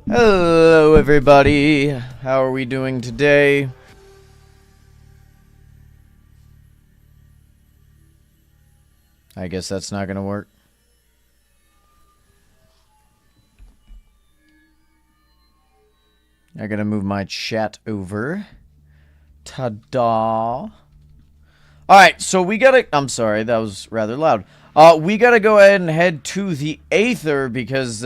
Hello everybody, how are we doing today? I guess that's not gonna work. I gotta move my chat over. Ta-da! Alright, so we gotta... I'm sorry, that was rather loud. We gotta go ahead and head to the Aether because,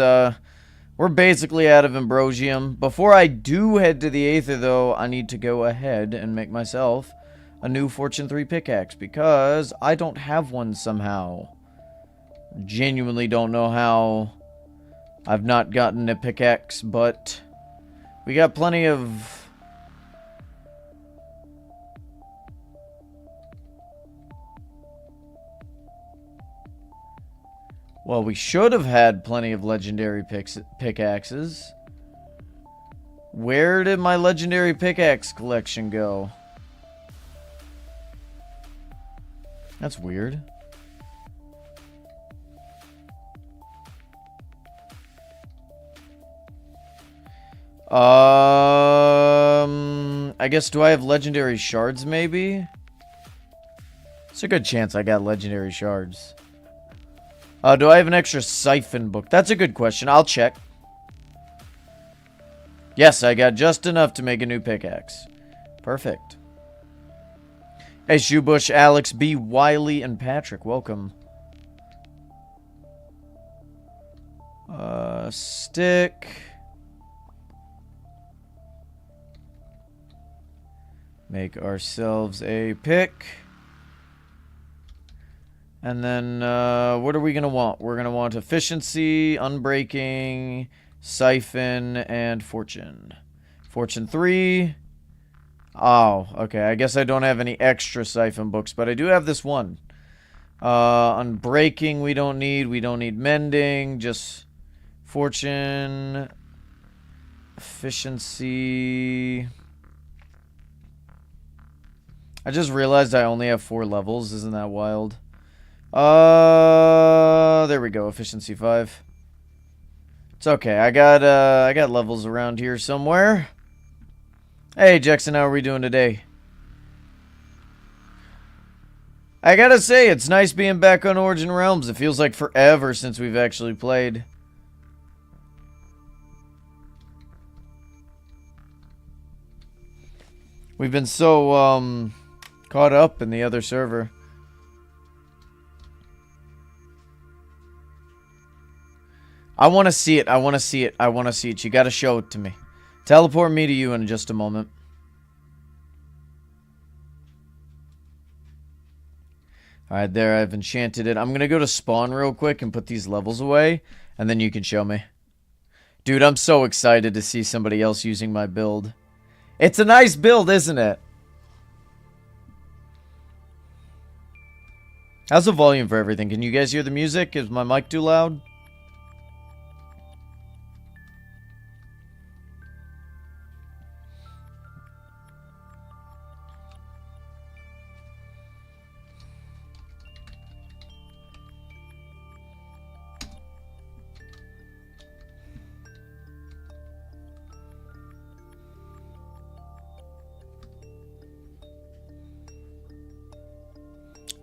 we're basically out of Ambrosium. Before I do head to the Aether, though, I need to go ahead and make myself a new Fortune 3 pickaxe, because I don't have one somehow. Genuinely don't know how I've not gotten a pickaxe, but we got plenty of... Well, we should have had plenty of legendary pickaxes. Where did my legendary pickaxe collection go? That's weird. I guess, do I have legendary shards, maybe? It's a good chance I got legendary shards. Do I have an extra siphon book? That's a good question. I'll check. Yes, I got just enough to make a new pickaxe. Perfect. Hey, Shoebush, Alex, B, Wiley, and Patrick. Welcome. Stick. Make ourselves a pick. And then, what are we going to want? We're going to want efficiency, unbreaking, siphon, and fortune. Fortune 3. Oh, okay. I guess I don't have any extra siphon books, but I do have this one. Unbreaking we don't need. We don't need mending. Just fortune, efficiency. I just realized I only have 4 levels. Isn't that wild? There we go. Efficiency 5. It's okay. I got levels around here somewhere. Hey, Jackson, how are we doing today? I gotta say, it's nice being back on Origin Realms. It feels like forever since we've actually played. We've been so, caught up in the other server. I want to see it. I want to see it. I want to see it. You got to show it to me. Teleport me to you in just a moment. Alright, there. I've enchanted it. I'm going to go to spawn real quick and put these levels away. And then you can show me. Dude, I'm so excited to see somebody else using my build. It's a nice build, isn't it? How's the volume for everything? Can you guys hear the music? Is my mic too loud?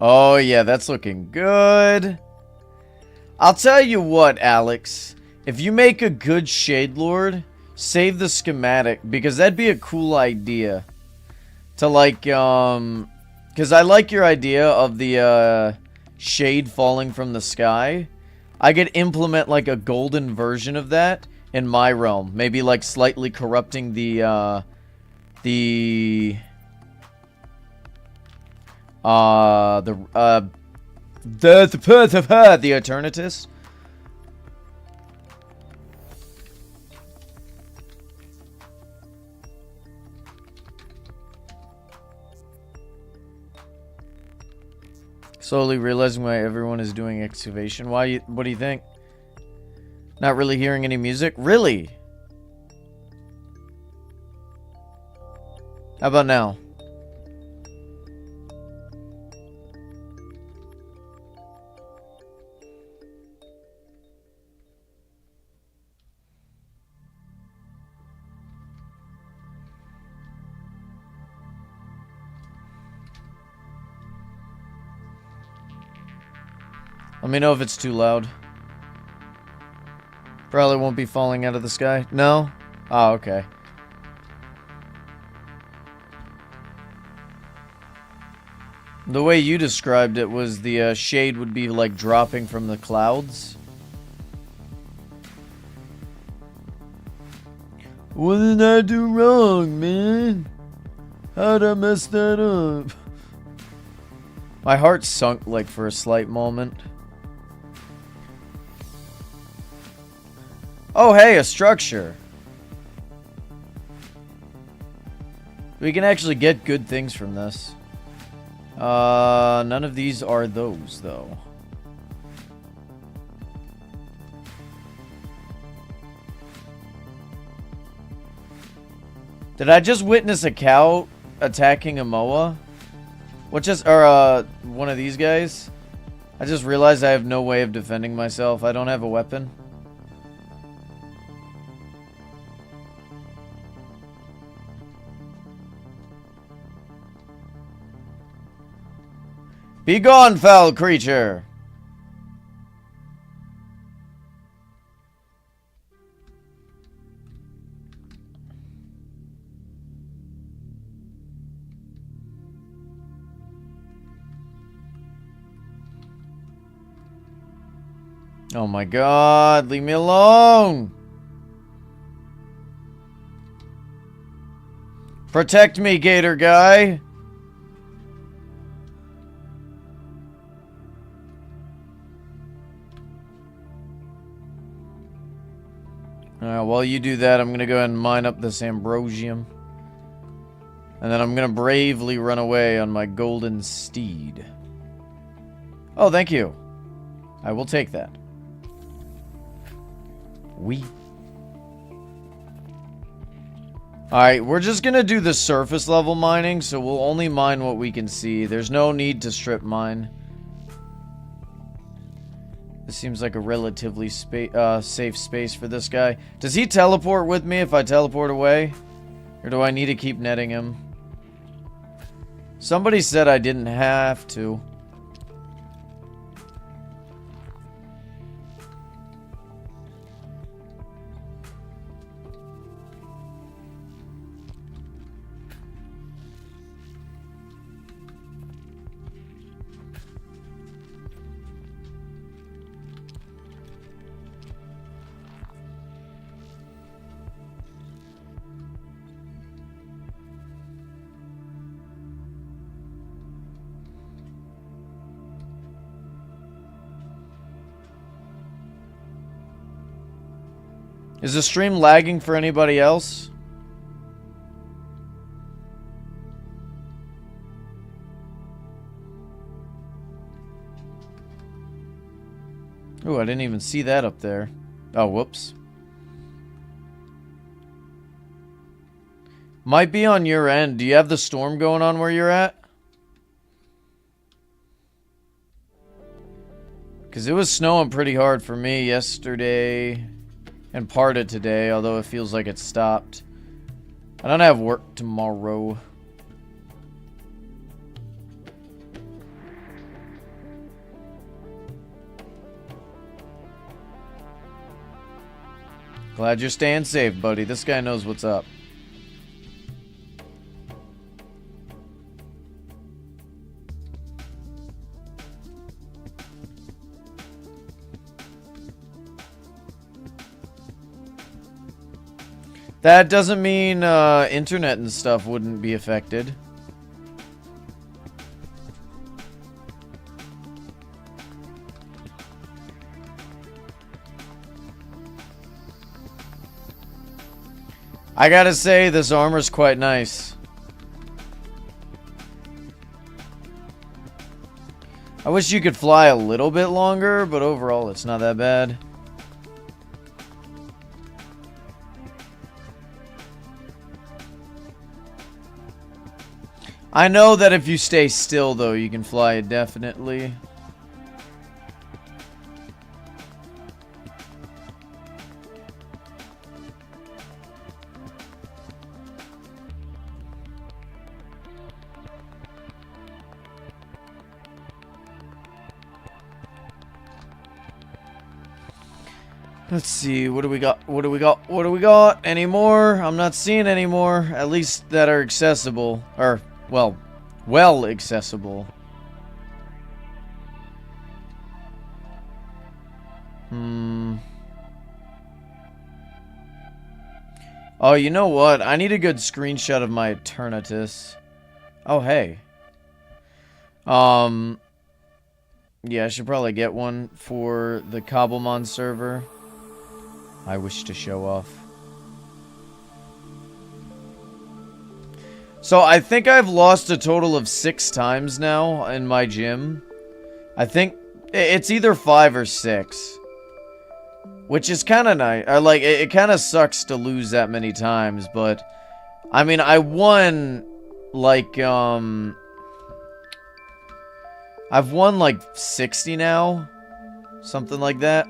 Oh, yeah, that's looking good. I'll tell you what, Alex. If you make a good Shade Lord, save the schematic, because that'd be a cool idea. To, like, because I like your idea of the, shade falling from the sky. I could implement, like, a golden version of that, in my realm. Maybe like slightly corrupting the the Eternatus. Slowly realizing why everyone is doing excavation. What do you think? Not really hearing any music? Really? How about now? Let me know if it's too loud. Probably won't be falling out of the sky. No? Oh, okay. The way you described it was the shade would be like dropping from the clouds. What did I do wrong, man? How'd I mess that up? My heart sunk like for a slight moment. Oh, hey, a structure. We can actually get good things from this. None of these are those, though. Did I just witness a cow attacking a Moa? One of these guys? I just realized I have no way of defending myself. I don't have a weapon. Be gone, foul creature! Oh my god, leave me alone! Protect me, gator guy! Alright, while you do that, I'm gonna go ahead and mine up this Ambrosium. And then I'm gonna bravely run away on my golden steed. Oh, thank you. I will take that. Alright, we're just gonna do the surface level mining, so we'll only mine what we can see. There's no need to strip mine. This seems like a relatively safe space for this guy. Does he teleport with me if I teleport away? Or do I need to keep netting him? Somebody said I didn't have to. Is the stream lagging for anybody else? Ooh, I didn't even see that up there. Oh, whoops. Might be on your end. Do you have the storm going on where you're at? Because it was snowing pretty hard for me yesterday. And part of today, although it feels like it stopped. I don't have work tomorrow. Glad you're staying safe, buddy. This guy knows what's up. That doesn't mean internet and stuff wouldn't be affected. I gotta say, this armor's quite nice. I wish you could fly a little bit longer, but overall it's not that bad. I know that if you stay still, though, you can fly indefinitely. Let's see, what do we got? What do we got? What do we got? Any more? I'm not seeing any more, at least that are accessible. Or, well accessible. Oh, you know what? I need a good screenshot of my Eternatus. Oh, hey. Yeah, I should probably get one for the Cobblemon server. I wish to show off. So I think I've lost a total of 6 times now in my gym. I think it's either 5 or 6. Which is kind of nice. Like, it kind of sucks to lose that many times, but... I mean, I won, like, I've won, like, 60 now. Something like that.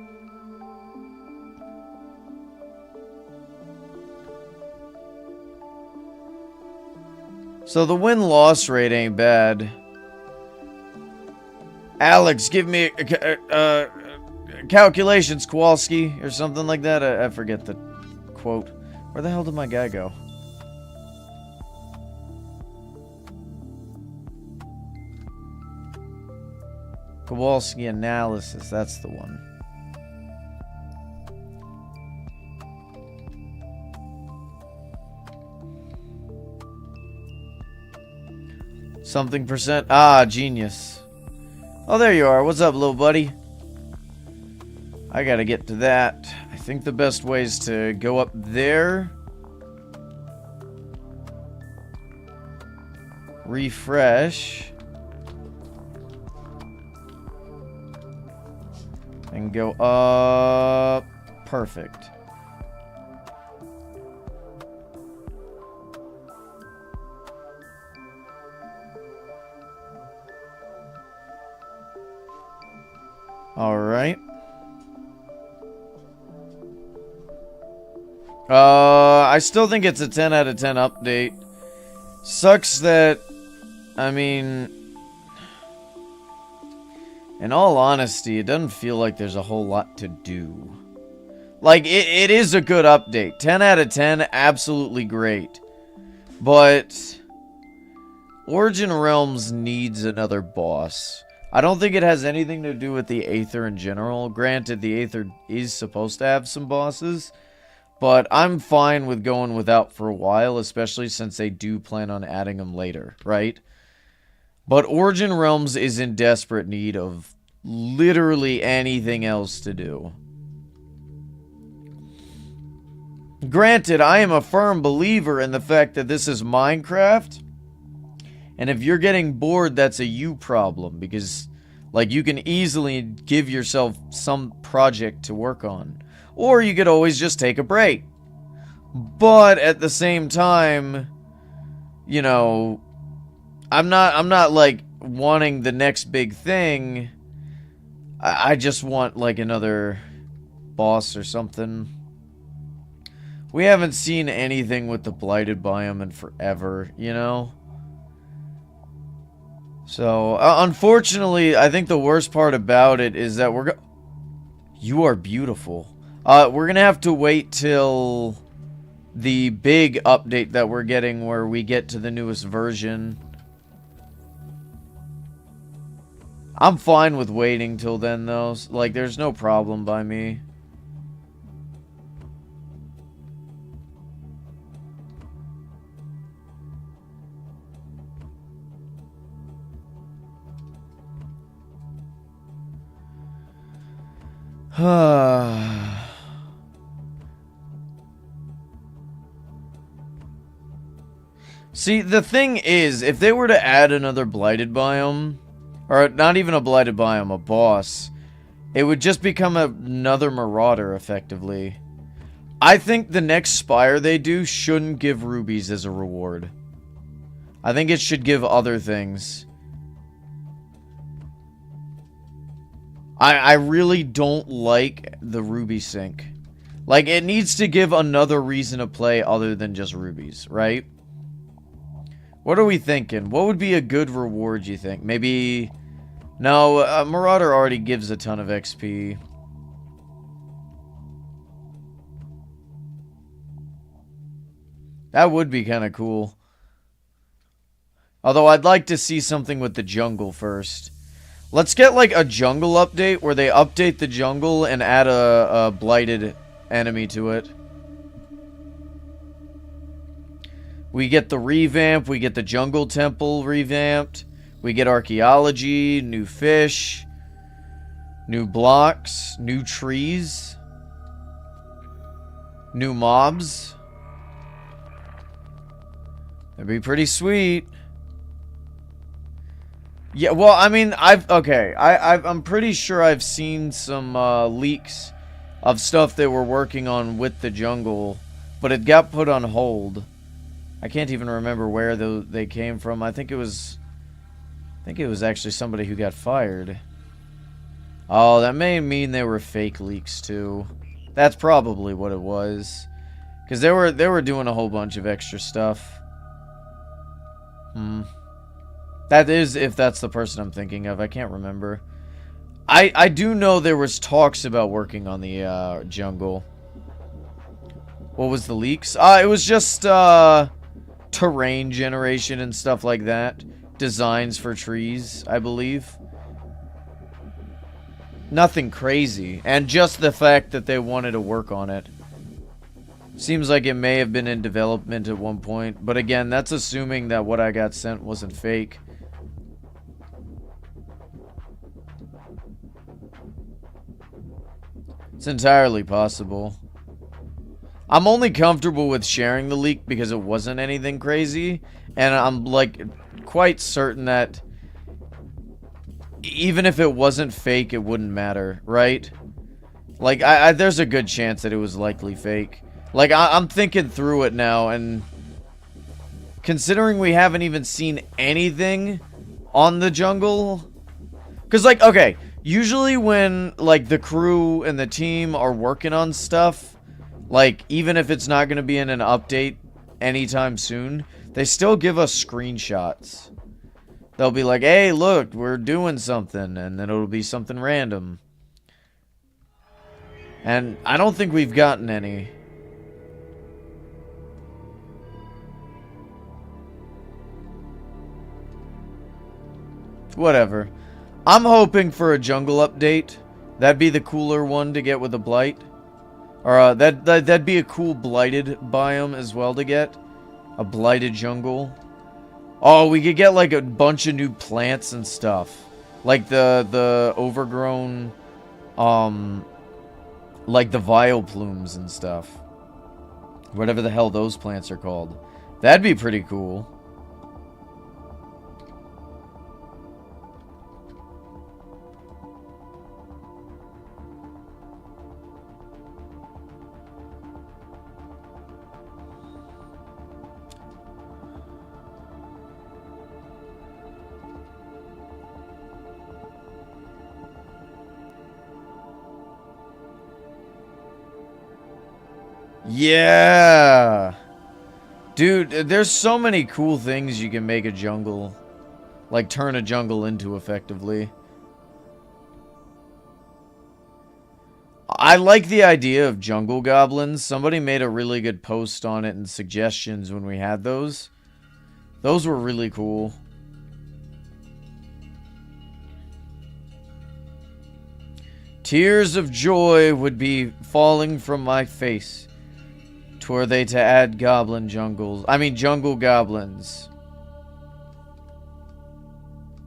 So the win-loss rate ain't bad. Alex, give me calculations, Kowalski, or something like that. I forget the quote. Where the hell did my guy go? Kowalski analysis, that's the one. Something percent. Ah, genius. Oh, there you are. What's up, little buddy? I gotta get to that. I think the best way is to go up there. Refresh. And go up. Perfect. Alright. I still think it's a 10 out of 10 update. Sucks that, I mean, in all honesty, it doesn't feel like there's a whole lot to do. Like, it is a good update. 10 out of 10, absolutely great. But Origin Realms needs another boss. I don't think it has anything to do with the Aether in general. Granted, the Aether is supposed to have some bosses. But I'm fine with going without for a while, especially since they do plan on adding them later, right? But Origin Realms is in desperate need of literally anything else to do. Granted, I am a firm believer in the fact that this is Minecraft. And if you're getting bored, that's a you problem. Because, like, you can easily give yourself some project to work on. Or you could always just take a break. But at the same time, you know, I'm not like wanting the next big thing. I just want like another boss or something. We haven't seen anything with the blighted biome in forever, you know? So, unfortunately, I think the worst part about it is that you are beautiful. We're gonna have to wait till the big update that we're getting where we get to the newest version. I'm fine with waiting till then, though. Like, there's no problem by me. See, the thing is, if they were to add another blighted biome, or not even a blighted biome, a boss, it would just become another marauder, effectively. I think the next spire they do shouldn't give rubies as a reward. I think it should give other things. I really don't like the ruby sink. Like, it needs to give another reason to play other than just rubies, right? What are we thinking? What would be a good reward, you think? Maybe... No, Marauder already gives a ton of XP. That would be kind of cool. Although I'd like to see something with the jungle first. Let's get like a jungle update where they update the jungle and add a blighted enemy to it. We get the revamp, we get the jungle temple revamped, we get archaeology, new fish, new blocks, new trees, new mobs. That'd be pretty sweet. Yeah, well, I mean, I'm pretty sure I've seen some leaks of stuff they were working on with the jungle, but it got put on hold. I can't even remember where they came from. I think it was actually somebody who got fired. Oh, that may mean they were fake leaks too. That's probably what it was, because they were doing a whole bunch of extra stuff. That is, if that's the person I'm thinking of. I can't remember. I do know there was talks about working on the jungle. What was the leaks? It was just terrain generation and stuff like that. Designs for trees, I believe. Nothing crazy. And just the fact that they wanted to work on it. Seems like it may have been in development at one point. But again, that's assuming that what I got sent wasn't fake. It's entirely possible. I'm only comfortable with sharing the leak because it wasn't anything crazy. And I'm, like, quite certain that even if it wasn't fake, it wouldn't matter, right? Like, there's a good chance that it was likely fake. Like, I'm thinking through it now, and considering we haven't even seen anything on the jungle... Because, like, okay, usually when, like, the crew and the team are working on stuff, like, even if it's not going to be in an update anytime soon, they still give us screenshots. They'll be like, hey, look, we're doing something, and then it'll be something random. And I don't think we've gotten any. Whatever. I'm hoping for a jungle update. That'd be the cooler one to get with a blight. Or that'd be a cool blighted biome as well to get. A blighted jungle. Oh, we could get like a bunch of new plants and stuff. Like the overgrown like the vile plumes and stuff. Whatever the hell those plants are called. That'd be pretty cool. Yeah! Dude, there's so many cool things you can make a jungle. Like, turn a jungle into, effectively. I like the idea of jungle goblins. Somebody made a really good post on it and suggestions when we had those. Those were really cool. Tears of joy would be falling from my face. Were they to add goblin jungles? I mean, jungle goblins.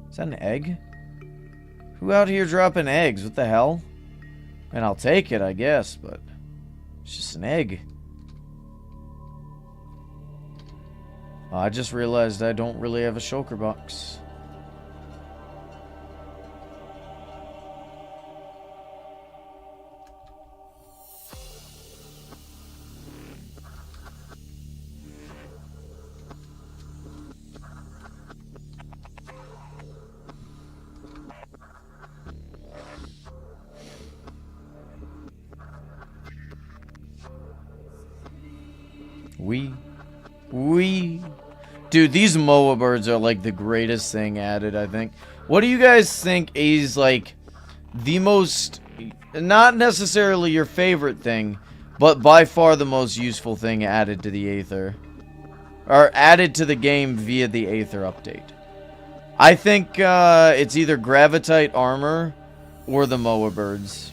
Is that an egg? Who out here dropping eggs? What the hell? And I'll take it, I guess, but it's just an egg. I just realized I don't really have a shulker box. Dude, these Moa birds are like the greatest thing added, I think. What do you guys think is like the most, not necessarily your favorite thing, but by far the most useful thing added to the Aether? Or added to the game via the Aether update? I think it's either Gravitite armor or the Moa birds.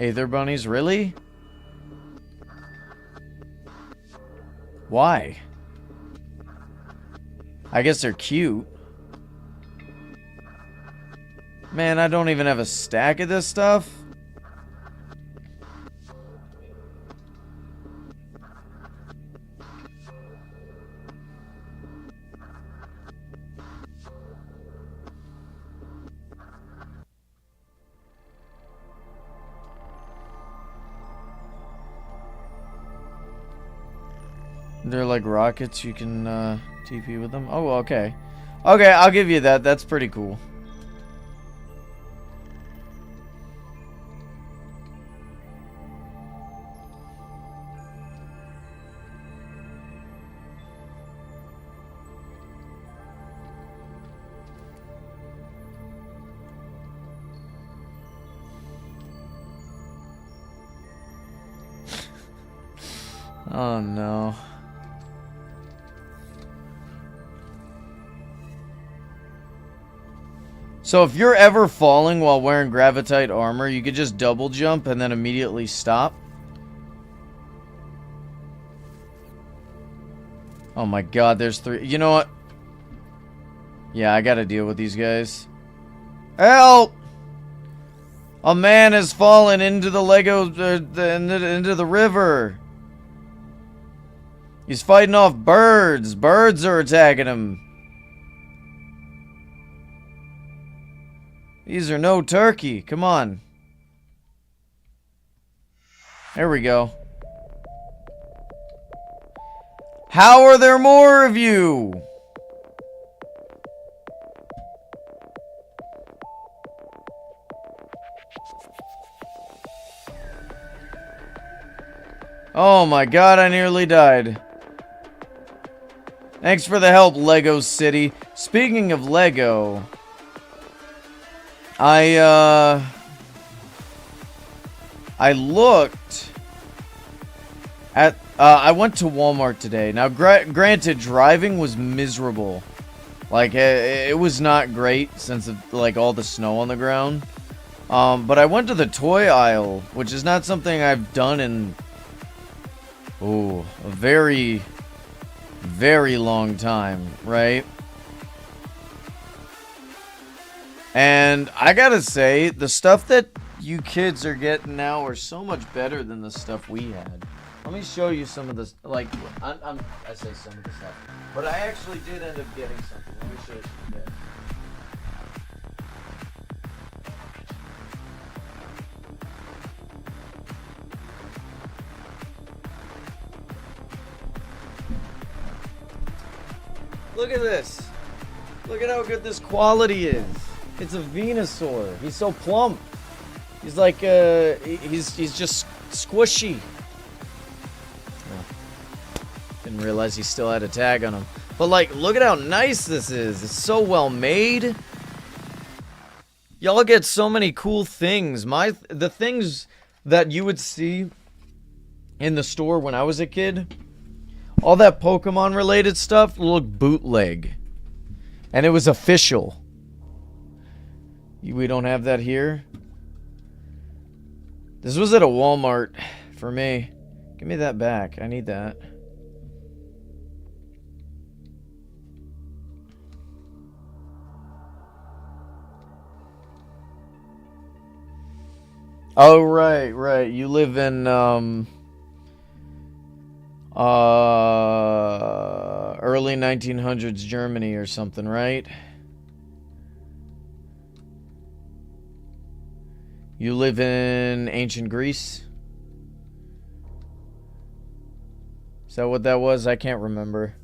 Aether bunnies, really? Why? I guess they're cute. Man, I don't even have a stack of this stuff. They're like rockets, you can TP with them. Oh, okay. Okay, I'll give you that. That's pretty cool. Oh no. So if you're ever falling while wearing Gravitite armor, you could just double jump and then immediately stop. Oh my god, there's 3. You know what? Yeah, I gotta deal with these guys. Help! A man has fallen into the Lego, into the river. He's fighting off birds. Birds are attacking him. These are no turkey. Come on. There we go. How are there more of you? Oh my god, I nearly died. Thanks for the help, Lego City. Speaking of Lego, I looked at, I went to Walmart today. Now, granted, driving was miserable. Like, it was not great since of, like, all the snow on the ground. But I went to the toy aisle, which is not something I've done in, a very, very long time, right? And I gotta say, the stuff that you kids are getting now are so much better than the stuff we had. Let me show you some of this. Like, I say some of the stuff, but I actually did end up getting something. Let me show you some of that. Look at this. Look at how good this quality is. It's a Venusaur. He's so plump. He's like, he's just squishy. Oh. Didn't realize he still had a tag on him. But like, look at how nice this is. It's so well made. Y'all get so many cool things. The things that you would see in the store when I was a kid, all that Pokemon related stuff looked bootleg. And it was official. We don't have that here. This was at a Walmart for me. Give me that back. I need that. Oh, right, right. You live in, early 1900s Germany or something, right? You live in ancient Greece? Is that what that was? I can't remember.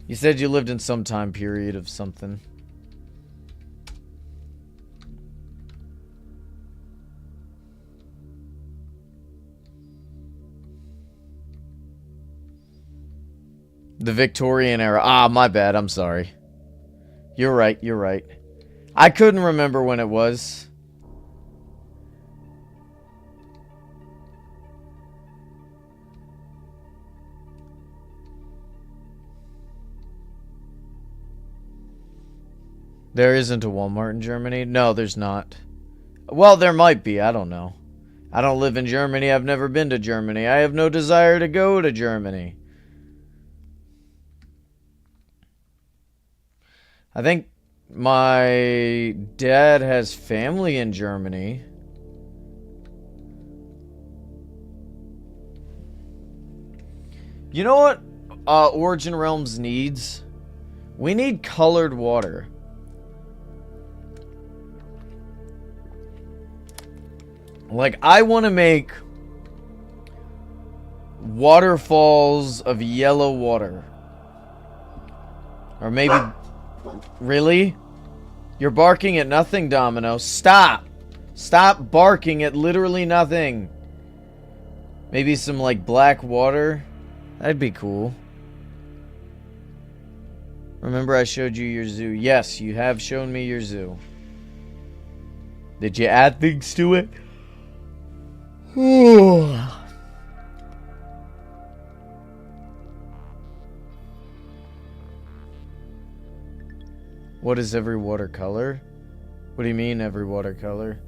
You said you lived in some time period of something. The Victorian era. Ah, my bad. I'm sorry. You're right. You're right. I couldn't remember when it was. There isn't a Walmart in Germany? No, there's not. Well, there might be. I don't know. I don't live in Germany. I've never been to Germany. I have no desire to go to Germany. I think my dad has family in Germany. You know what Origin Realms needs? We need colored water. Like, I want to make waterfalls of yellow water. Or maybe... Really? You're barking at nothing, Domino. Stop! Stop barking at literally nothing. Maybe some, like, black water? That'd be cool. Remember I showed you your zoo? Yes, you have shown me your zoo. Did you add things to it? What is every watercolor? What do you mean every watercolor?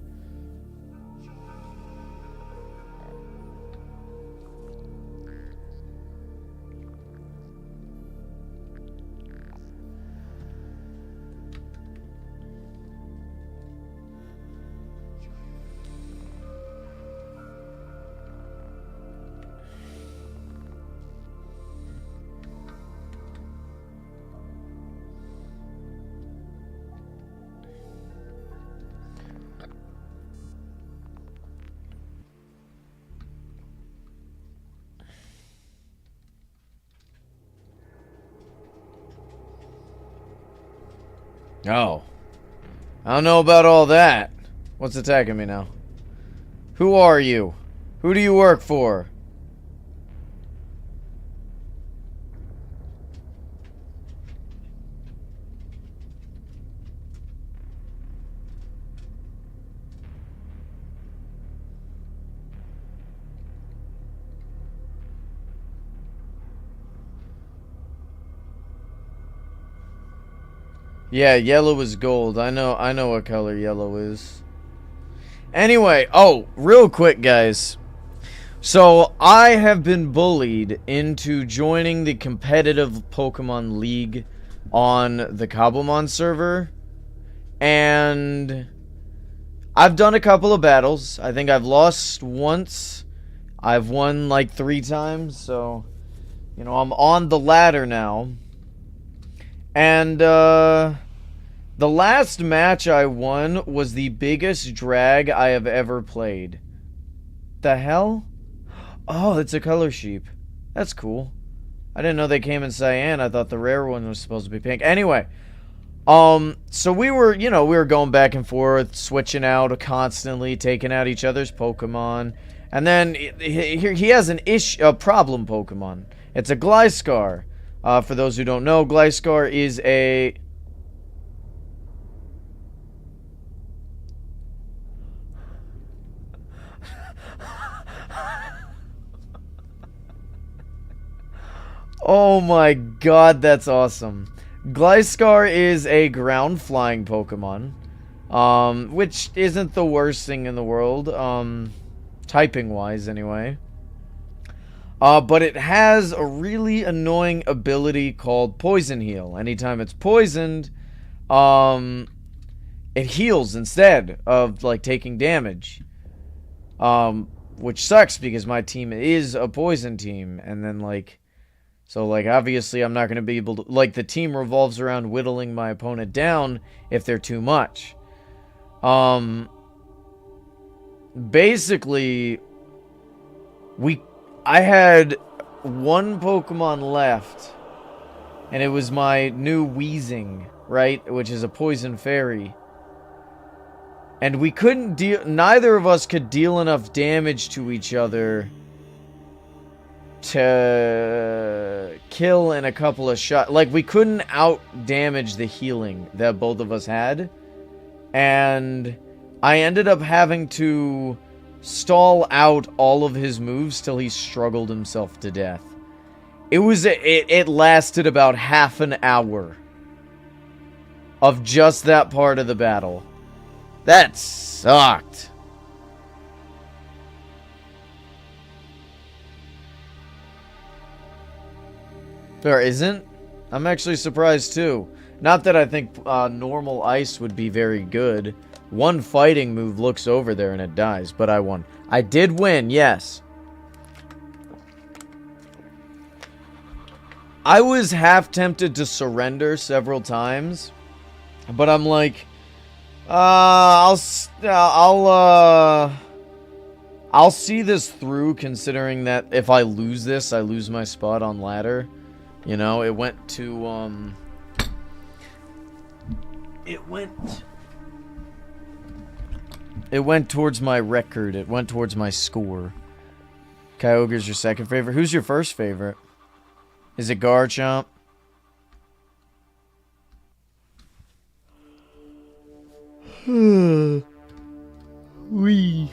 Oh. I don't know about all that. What's attacking me now? Who are you? Who do you work for? Yeah, yellow is gold. I know what color yellow is. Anyway, oh, real quick, guys. So, I have been bullied into joining the competitive Pokemon League on the Cobblemon server. And I've done a couple of battles. I think I've lost once. I've won like 3 times. So, you know, I'm on the ladder now. And, the last match I won was the biggest drag I have ever played. The hell? Oh, it's a color sheep. That's cool. I didn't know they came in cyan. I thought the rare one was supposed to be pink. Anyway, so we were, you know, we were going back and forth, switching out constantly, taking out each other's Pokemon. And then he has a problem Pokemon. It's a Gliscor. For those who don't know, Gliscor is a... Oh my god, that's awesome. Gliscor is a ground flying Pokemon. Which isn't the worst thing in the world. Typing wise, anyway. But it has a really annoying ability called Poison Heal. Anytime it's poisoned, it heals instead of, like, taking damage. Which sucks because my team is a poison team. And then, like, so, like, obviously I'm not going to be able to, like, the team revolves around whittling my opponent down if they're too much. Basically, I had one Pokemon left, and it was my new Weezing, right? Which is a poison fairy. And we couldn't deal, neither of us could deal enough damage to each other to kill in a couple of shots. Like, we couldn't out-damage the healing that both of us had. And I ended up having to stall out all of his moves till he struggled himself to death. It lasted about half an hour of just that part of the battle. That sucked. There isn't? I'm actually surprised too. Not that I think normal ice would be very good. One fighting move looks over there and it dies, but I won. I did win, yes. I was half tempted to surrender several times, but I'm like, I'll see this through, considering that if I lose this, I lose my spot on ladder. You know, it went to, It went towards my record. It went towards my score. Kyogre's your second favorite. Who's your first favorite? Is it Garchomp? Wee.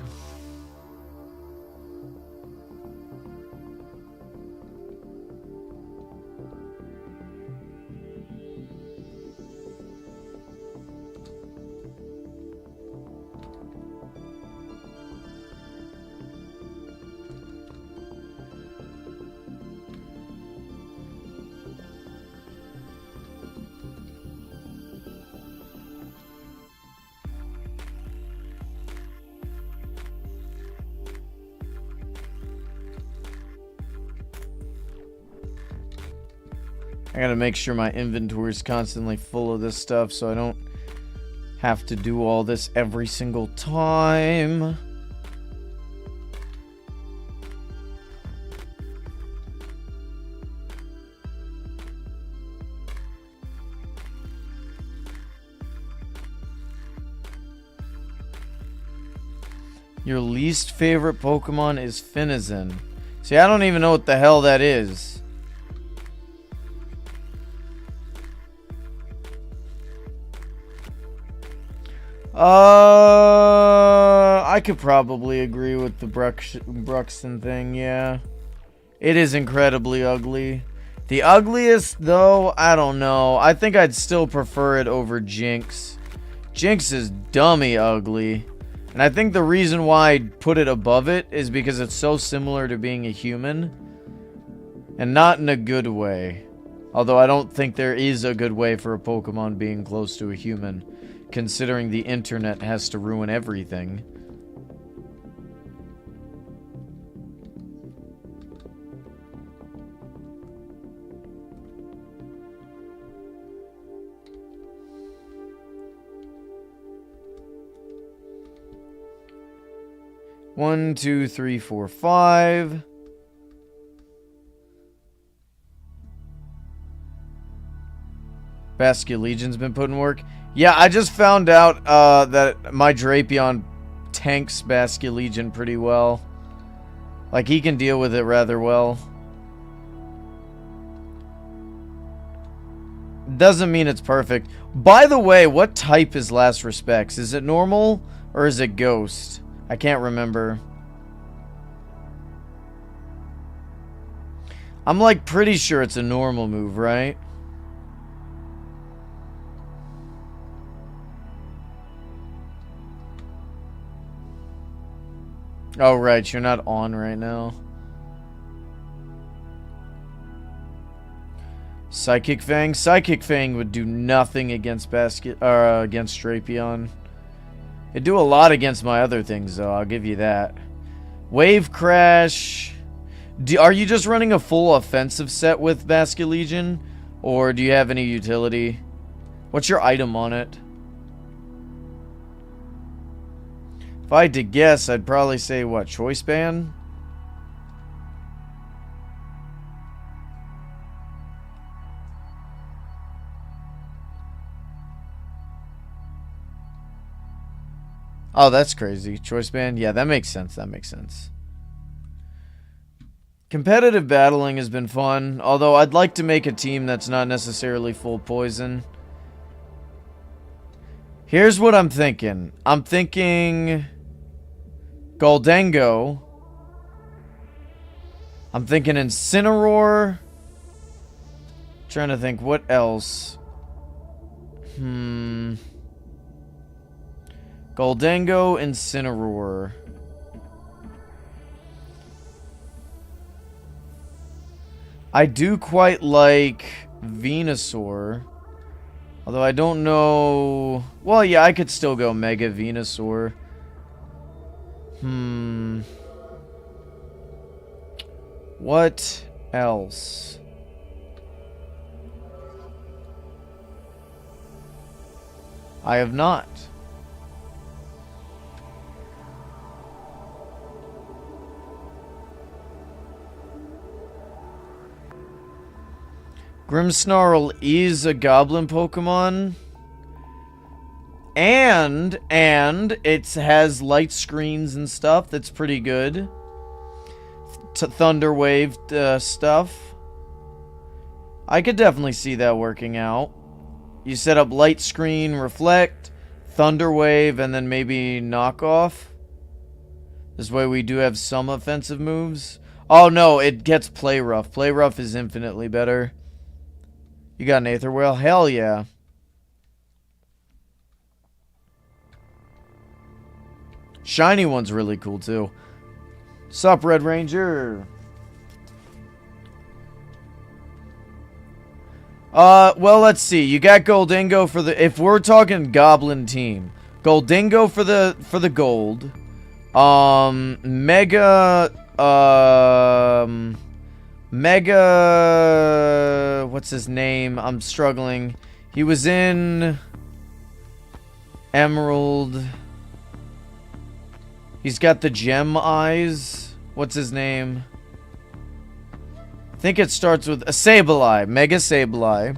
I gotta make sure my inventory is constantly full of this stuff so I don't have to do all this every single time. Your least favorite Pokemon is Finizen. See, I don't even know what the hell that is. I could probably agree with the Bruxton thing, yeah. It is incredibly ugly. The ugliest, though, I don't know. I think I'd still prefer it over Jinx. Jinx is dummy ugly. And I think the reason why I'd put it above it is because it's so similar to being a human. And not in a good way. Although I don't think there is a good way for a Pokemon being close to a human, considering the internet has to ruin everything. One, two, three, four, five. Basculegion's been put in work. Yeah, I just found out that my Drapion tanks Basculegion pretty well. Like, he can deal with it rather well. Doesn't mean it's perfect. By the way, what type is Last Respects? Is it normal or is it Ghost? I can't remember. I'm like pretty sure it's a normal move, right? Oh, right. You're not on right now. Psychic Fang. Psychic Fang would do nothing against against Drapion. It'd do a lot against my other things, though. I'll give you that. Wave Crash. Are you just running a full offensive set with Basculegion? Or do you have any utility? What's your item on it? If I had to guess, I'd probably say, what, Choice Band? Oh, that's crazy. Choice Band? Yeah, that makes sense. That makes sense. Competitive battling has been fun, although I'd like to make a team that's not necessarily full poison. Here's what I'm thinking. I'm thinking Goldengo. I'm thinking Incineroar. Trying to think what else. Goldengo, Incineroar. I do quite like Venusaur. Although I don't know... Well, yeah, I could still go Mega Venusaur. What else? I have not. Grimmsnarl is a goblin Pokemon. And it has light screens and stuff that's pretty good. Thunder Wave stuff. I could definitely see that working out. You set up light screen, reflect, Thunder Wave, and then maybe knockoff. This way we do have some offensive moves. Oh no, it gets Play Rough. Play Rough is infinitely better. You got an Aether Whale? Hell yeah. Shiny one's really cool too. Sup, Red Ranger? Well, let's see. You got Goldengo for the... If we're talking Goblin team, Goldengo for the gold. Mega... What's his name? I'm struggling. He was in... Emerald. He's got the gem eyes. What's his name? I think it starts with a Sableye. Mega Sableye.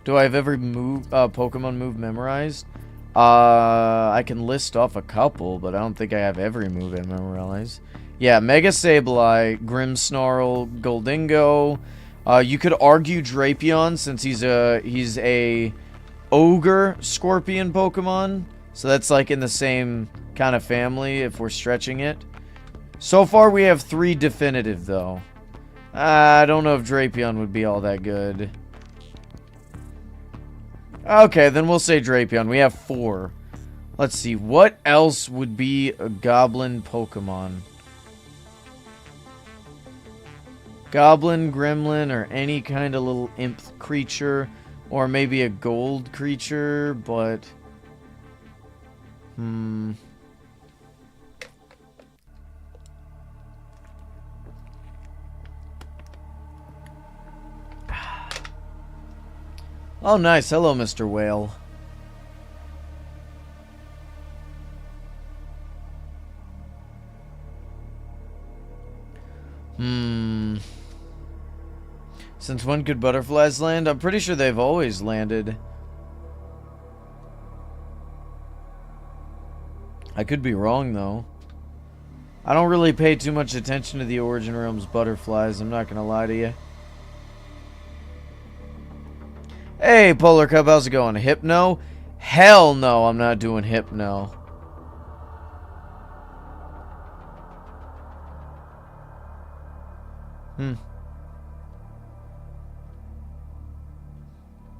Do I have every Pokemon move memorized? I can list off a couple, but I don't think I have every move I memorized. Yeah, Mega Sableye, Grimmsnarl, Goldengo. You could argue Drapion since he's a ogre scorpion Pokemon. So that's like in the same kind of family if we're stretching it. So far we have 3 definitive though. I don't know if Drapion would be all that good. Okay, then we'll say Drapion. We have 4. Let's see. What else would be a goblin Pokemon? Goblin, gremlin, or any kind of little imp creature. Or maybe a gold creature, but... Oh, nice. Hello, Mr. Whale. Since when could butterflies land? I'm pretty sure they've always landed. I could be wrong, though. I don't really pay too much attention to the Origin Realms butterflies, I'm not gonna lie to you. Hey, Polar Cub, how's it going? Hypno? Hell no, I'm not doing Hypno.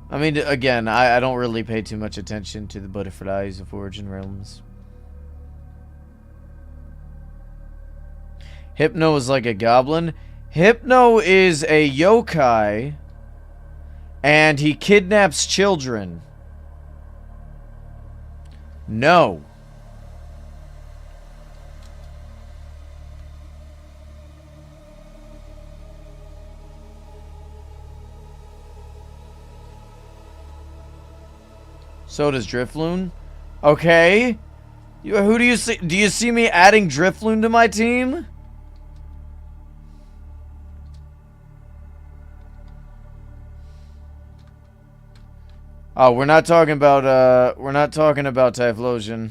I mean, again, I don't really pay too much attention to the butterflies of Origin Realms. Hypno is like a goblin. Hypno is a yokai And he kidnaps children. No. So does Drifloon. Okay. Who do you see? Do you see me adding Drifloon to my team? Oh, we're not talking about Typhlosion.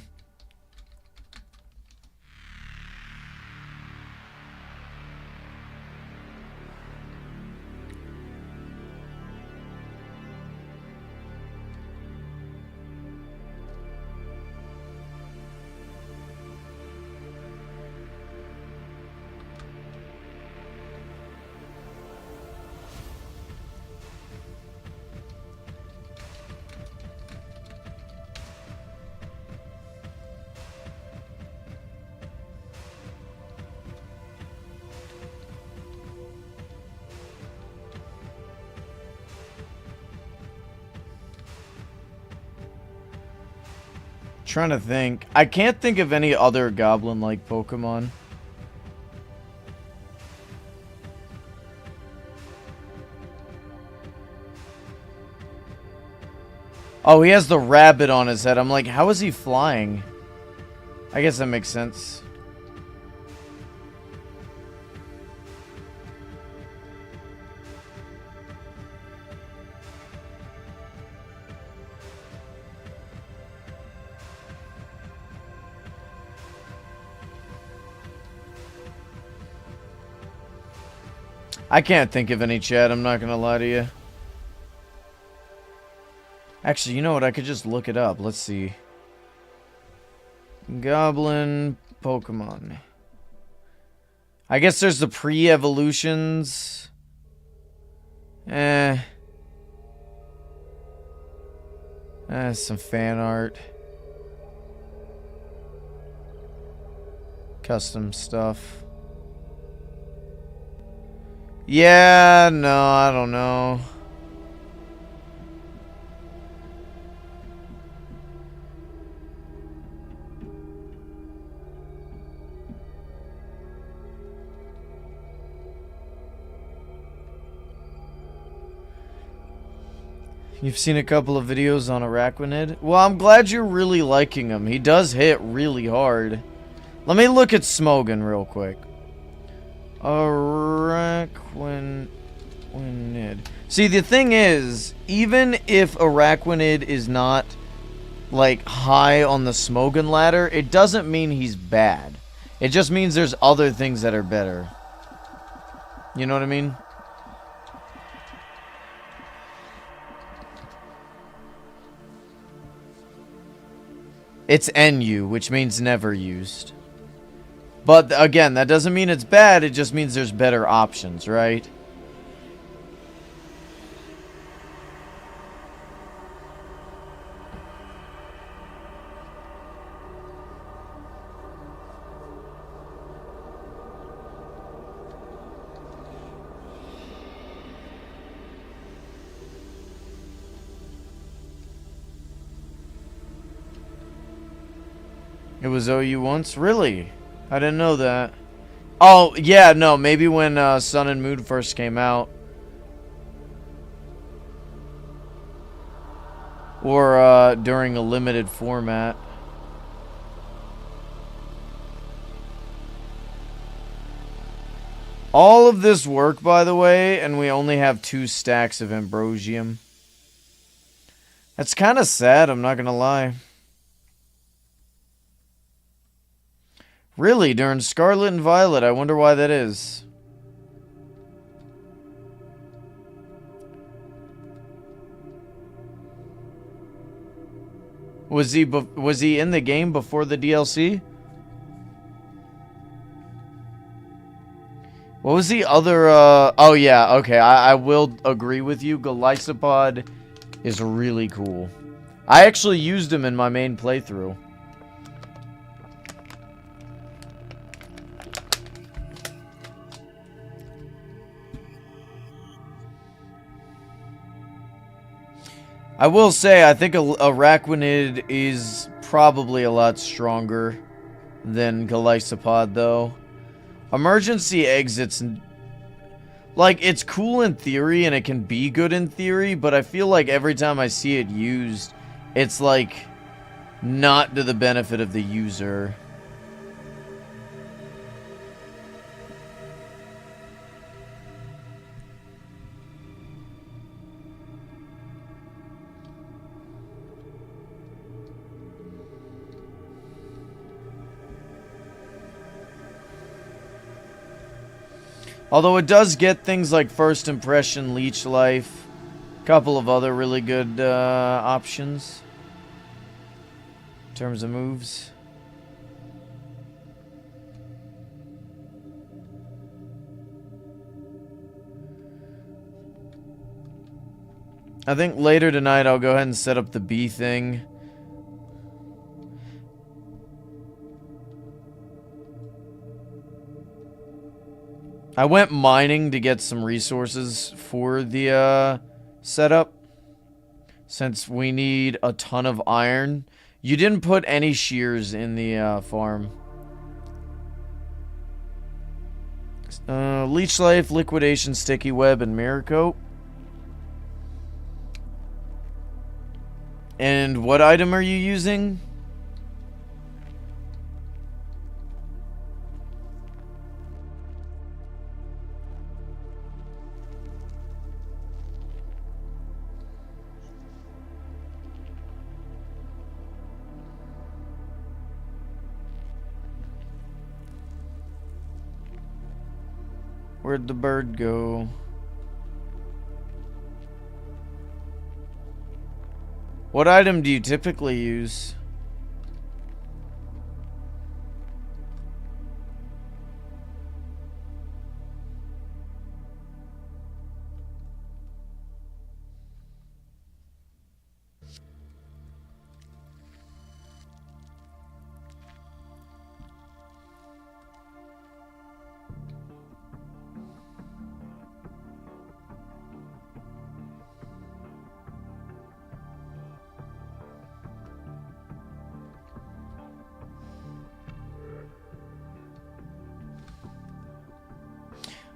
Trying to think. I can't think of any other goblin-like Pokemon. Oh, he has the rabbit on his head. I'm like, how is he flying? I guess that makes sense. I can't think of any, Chad. I'm not gonna lie to you. Actually, you know what? I could just look it up. Let's see. Goblin Pokemon. I guess there's the pre-evolutions. Some fan art. Custom stuff. Yeah, no, I don't know. You've seen a couple of videos on Araquanid? Well, I'm glad you're really liking him. He does hit really hard. Let me look at Smogon real quick. Araquanid. See, the thing is, even if Araquanid is not, like, high on the Smogon ladder, it doesn't mean he's bad. It just means there's other things that are better. You know what I mean? It's NU, which means never used. But, again, that doesn't mean it's bad, it just means there's better options, right? It was OU once? Really? I didn't know that. Oh, yeah, no, maybe when Sun and Moon first came out. Or during a limited format. All of this work, by the way, and we only have 2 stacks of Ambrosium. That's kind of sad, I'm not gonna lie. Really, during Scarlet and Violet, I wonder why that is. Was he in the game before the DLC? What was the other, oh yeah, okay, I will agree with you. Golisopod is really cool. I actually used him in my main playthrough. I will say, I think Araquanid is probably a lot stronger than Galisopod, though. Emergency exits, like, it's cool in theory, and it can be good in theory, but I feel like every time I see it used, it's, like, not to the benefit of the user. Although it does get things like First Impression, Leech Life, a couple of other really good options in terms of moves. I think later tonight I'll go ahead and set up the bee thing. I went mining to get some resources for the setup, since we need a ton of iron. You didn't put any shears in the farm. Leech Life, Liquidation, Sticky Web, and Mirror Coat. And what item are you using? Where'd the bird go? What item do you typically use?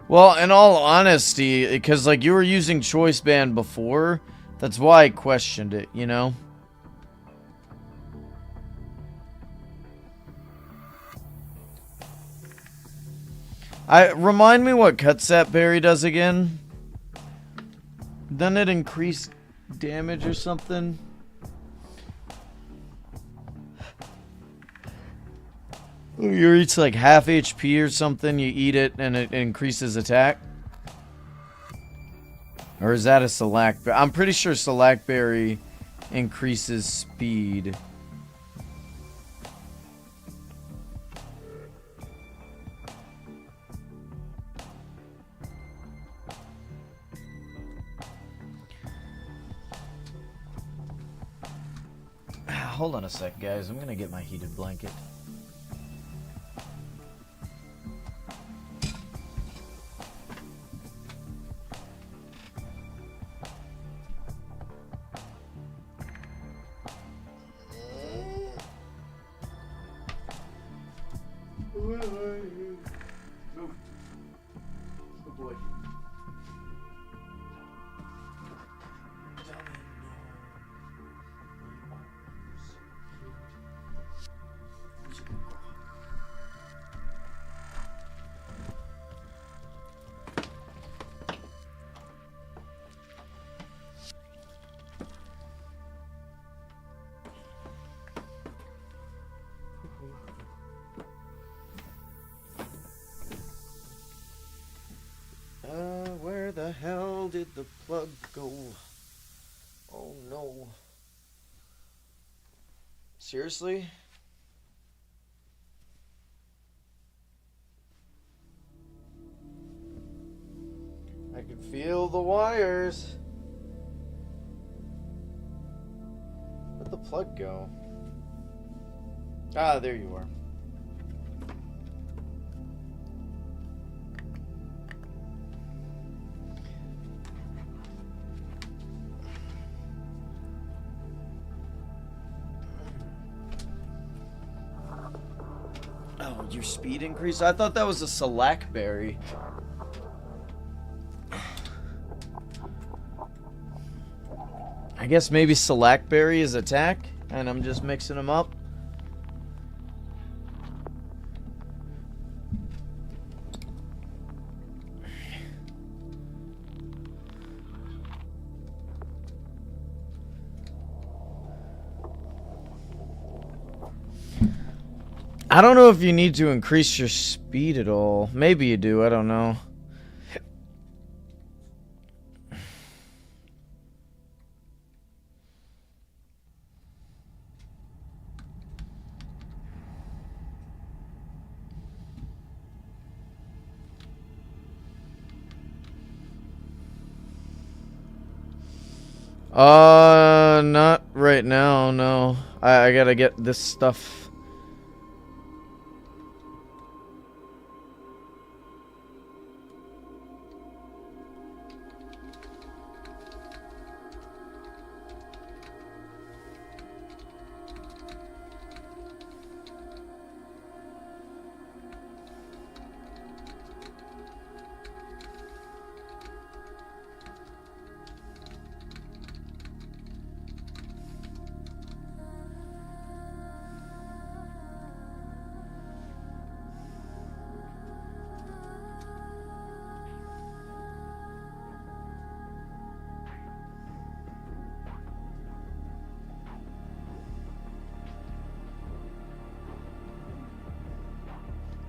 Well, in all honesty, because, like, you were using Choice Band before, that's why I questioned it, you know? Remind me what Cutsap Berry does again? Doesn't it increase damage or something? You reach like half HP or something, you eat it and it increases attack? Or is that a Salakberry? I'm pretty sure Salakberry increases speed. Hold on a sec, guys. I'm gonna get my heated blanket. Where the hell did the plug go? Oh no. Seriously? I can feel the wires. Where'd the plug go? Ah, there you are. Oh, your speed increase? I thought that was a Select Berry. I guess maybe Select Berry is attack, and I'm just mixing them up. I don't know if you need to increase your speed at all. Maybe you do, I don't know. Not right now, no. I gotta get this stuff.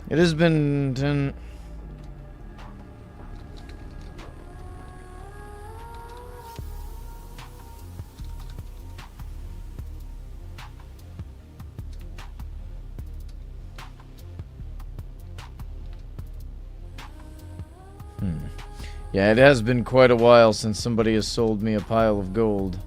It has been 10... Yeah, it has been quite a while since somebody has sold me a pile of gold.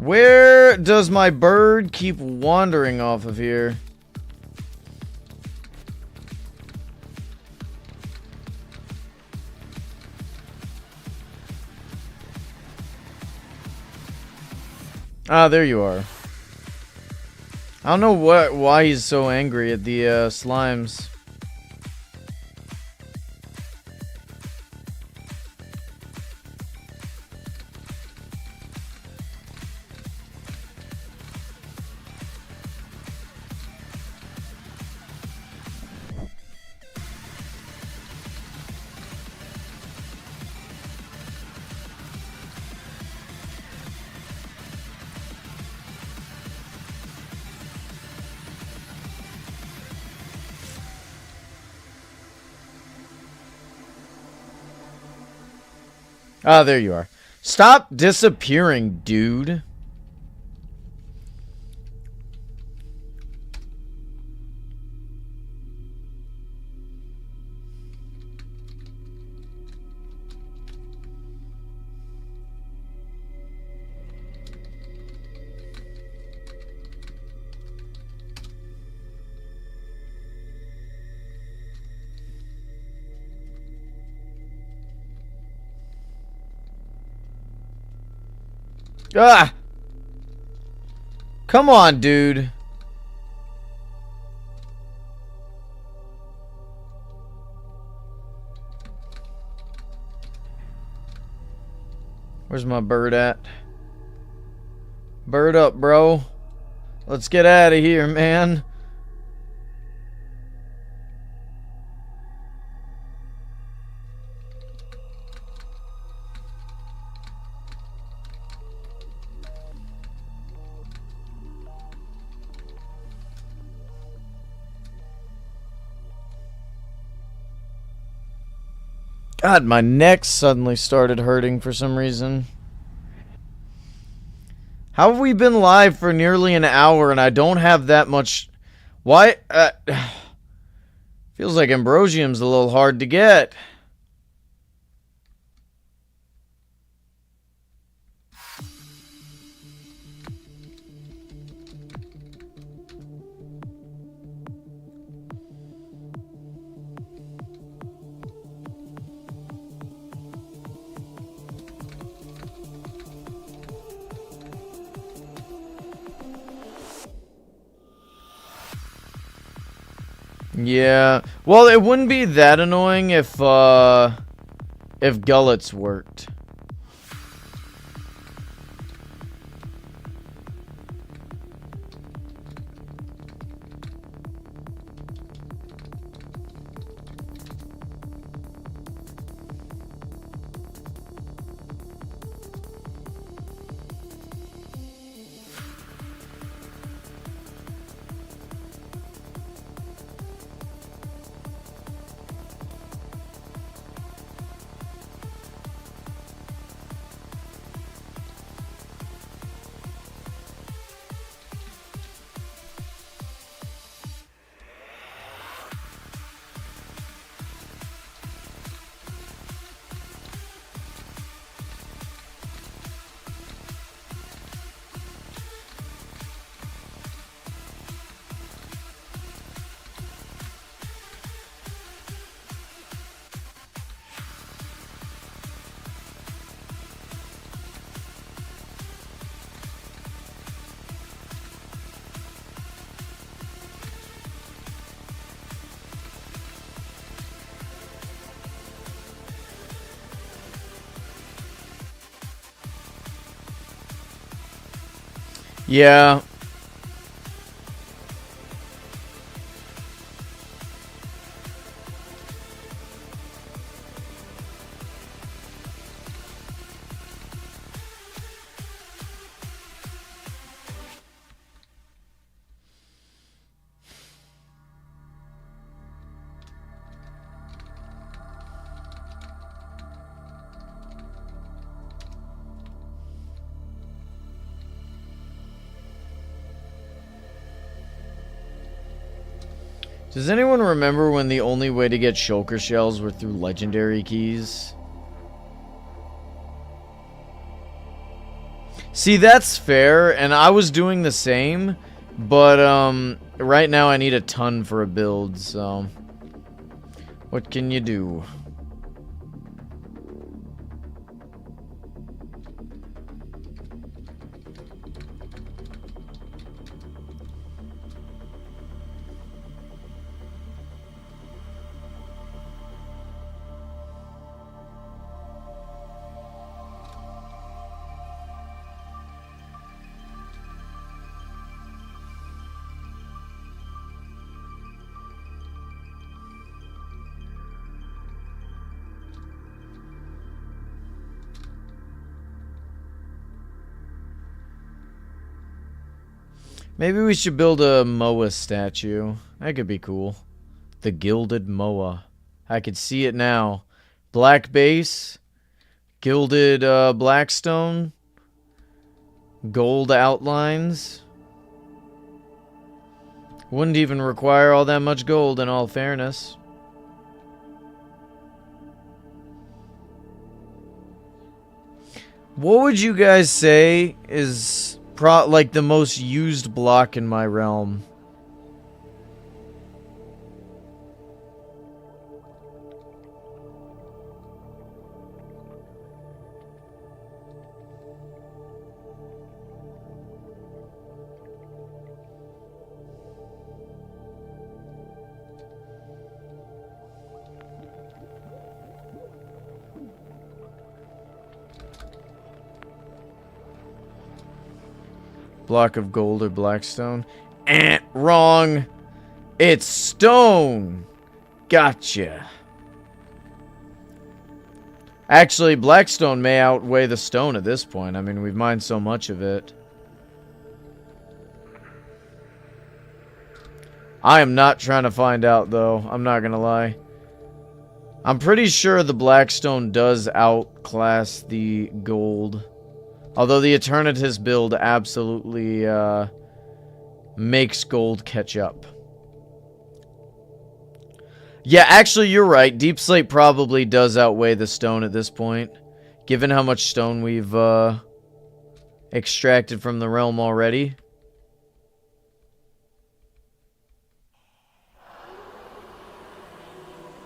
Where does my bird keep wandering off of here? Ah, there you are. I don't know why he's so angry at the slimes. Ah, there you are. Stop disappearing, dude. Ah! Come on, dude. Where's my bird at? Bird up, bro. Let's get out of here, man. God, my neck suddenly started hurting for some reason. How have we been live for nearly an hour and I don't have that much... Why? Feels like Ambrosium's a little hard to get. Yeah. Well, it wouldn't be that annoying if gullets worked. Yeah. Does anyone remember when the only way to get shulker shells were through legendary keys? See, that's fair, and I was doing the same, but right now I need a ton for a build, so what can you do? Maybe we should build a Moa statue. That could be cool. The Gilded Moa. I could see it now. Black base. Gilded blackstone. Gold outlines. Wouldn't even require all that much gold in all fairness. What would you guys say is like the most used block in my realm? Block of gold or blackstone. Wrong. It's stone. Gotcha. Actually, blackstone may outweigh the stone at this point. I mean, we've mined so much of it. I am not trying to find out, though. I'm not gonna lie. I'm pretty sure the blackstone does outclass the gold. Although the Eternatus build absolutely makes gold catch up. Yeah, actually, you're right. Deep Slate probably does outweigh the stone at this point. Given how much stone we've extracted from the realm already.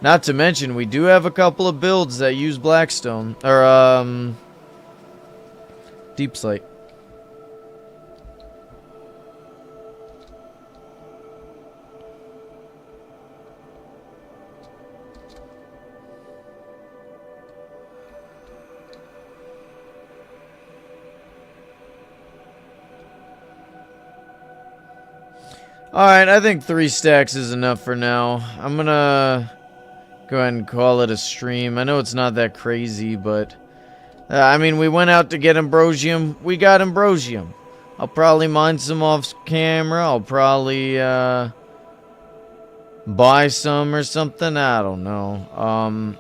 Not to mention, we do have a couple of builds that use blackstone. Or, Deep Slate. Alright, I think 3 stacks is enough for now. I'm gonna go ahead and call it a stream. I know it's not that crazy, but... I mean, we went out to get Ambrosium. We got Ambrosium. I'll probably mine some off camera. I'll probably, buy some or something. I don't know.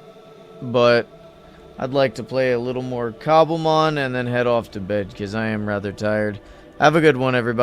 But I'd like to play a little more Cobblemon and then head off to bed because I am rather tired. Have a good one, everybody.